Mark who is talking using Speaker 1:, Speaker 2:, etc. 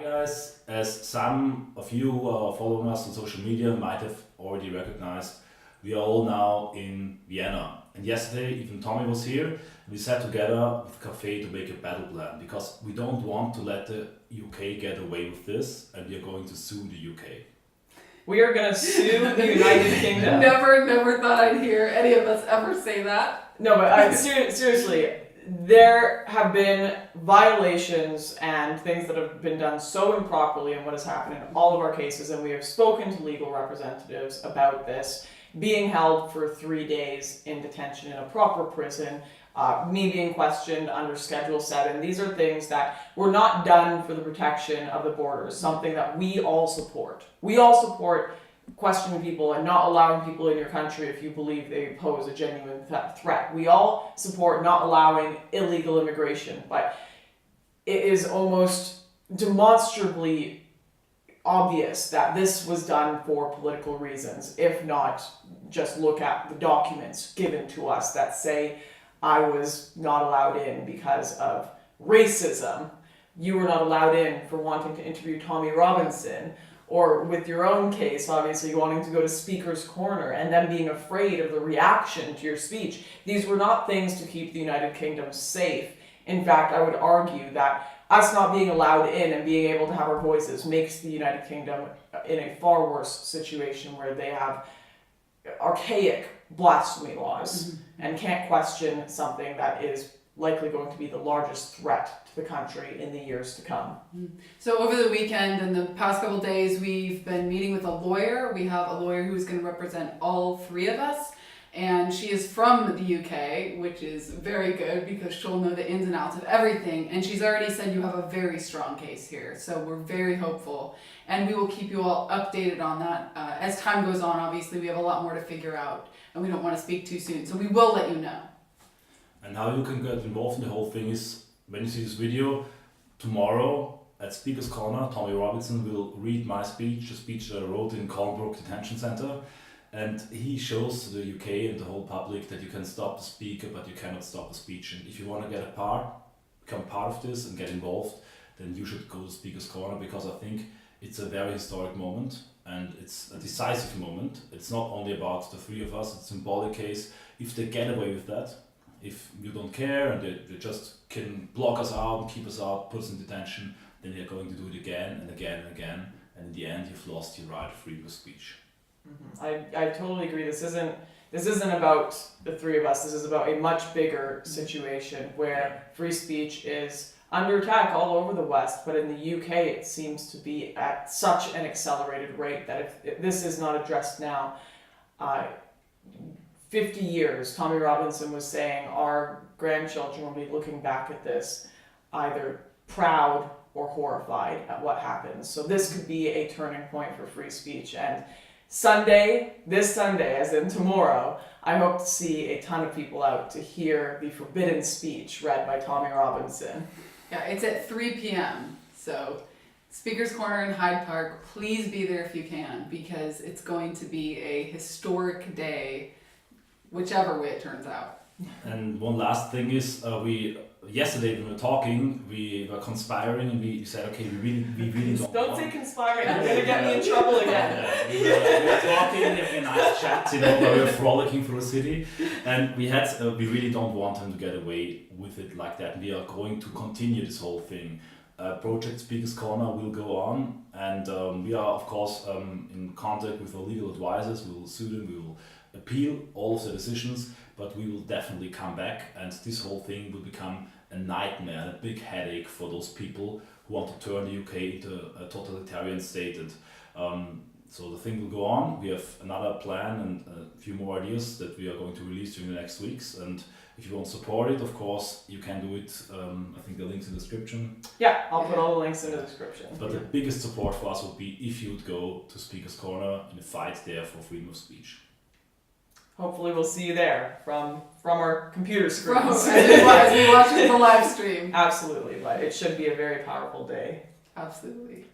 Speaker 1: Hi guys, as some of you who are following us on social media might have already recognized, we are all now in Vienna. And yesterday even Tommy was here. We sat together with Cafe to make a battle plan because we don't want to let the UK get away with this, and we are going to sue the UK.
Speaker 2: We are going to sue the United Kingdom.
Speaker 3: Never thought I'd hear any of us ever say that.
Speaker 2: No, but seriously, there have been violations and things that have been done so improperly in what has happened in all of our cases, and we have spoken to legal representatives about this. Being held for 3 days in detention in a proper prison, me being questioned under Schedule 7. These are things that were not done for the protection of the borders, something that we all support. We all support questioning people and not allowing people in your country if you believe they pose a genuine threat. We all support not allowing illegal immigration, but it is almost demonstrably obvious that this was done for political reasons. If not, just look at the documents given to us that say I was not allowed in because of racism. You were not allowed in for wanting to interview Tommy Robinson, or with your own case, obviously wanting to go to Speaker's Corner and then being afraid of the reaction to your speech. These were not things to keep the United Kingdom safe. In fact, I would argue that us not being allowed in and being able to have our voices makes the United Kingdom in a far worse situation where they have archaic blasphemy laws and can't question something that is likely going to be the largest threat to the country in the years to come.
Speaker 3: So over the weekend and the past couple of days, we've been meeting with a lawyer. We have a lawyer who's going to represent all three of us. And she is from the UK, which is very good because she'll know the ins and outs of everything. And she's already said you have a very strong case here. So we're very hopeful. And we will keep you all updated on that. As time goes on, obviously, we have a lot more to figure out. And we don't want to speak too soon. So we will let you know.
Speaker 1: And how you can get involved in the whole thing is, when you see this video, tomorrow at Speaker's Corner, Tommy Robinson will read my speech, the speech that I wrote in Colnbrook Detention Centre. And he shows to the UK and the whole public that you can stop the speaker, but you cannot stop the speech. And if you want to become part of this and get involved, then you should go to Speaker's Corner, because I think it's a very historic moment and it's a decisive moment. It's not only about the three of us, it's a symbolic case. If they get away with that, if you don't care and they just can block us out and keep us out, put us in detention, then they're going to do it again and again and again. And in the end, you've lost your right of freedom of speech.
Speaker 2: I totally agree. This isn't about the three of us. This is about a much bigger situation where free speech is under attack all over the West, but in the UK it seems to be at such an accelerated rate that if this is not addressed now, 50 years, Tommy Robinson was saying, our grandchildren will be looking back at this either proud or horrified at what happens. So this could be a turning point for free speech. And this Sunday, as in tomorrow, I hope to see a ton of people out to hear the forbidden speech read by Tommy Robinson.
Speaker 3: Yeah, it's at 3 p.m. So Speaker's Corner in Hyde Park, please be there if you can, because it's going to be a historic day, whichever way it turns out.
Speaker 1: And one last thing is, yesterday when we were talking, we were conspiring and we said, okay, we really
Speaker 2: don't say conspiring, you're going to get me in trouble again.
Speaker 1: We were talking, having a nice chat, where we were frolicking through the city, and we really don't want him to get away with it like that. We are going to continue this whole thing. Project Speaker's Corner will go on, and we are of course in contact with our legal advisors. We will sue them, we will appeal all of the decisions, but we will definitely come back, and this whole thing will become a nightmare and a big headache for those people who want to turn the UK into a totalitarian state. And so the thing will go on. We have another plan and a few more ideas that we are going to release during the next weeks, and if you want to support it, of course, you can do it. I think the link's in the description.
Speaker 2: Yeah, I'll put all the links in the description.
Speaker 1: But the biggest support for us would be if you would go to Speaker's Corner in the fight there for freedom of speech.
Speaker 2: Hopefully we'll see you there from our computer screens.
Speaker 3: As we watch the live stream.
Speaker 2: Absolutely, but it should be a very powerful day.
Speaker 3: Absolutely.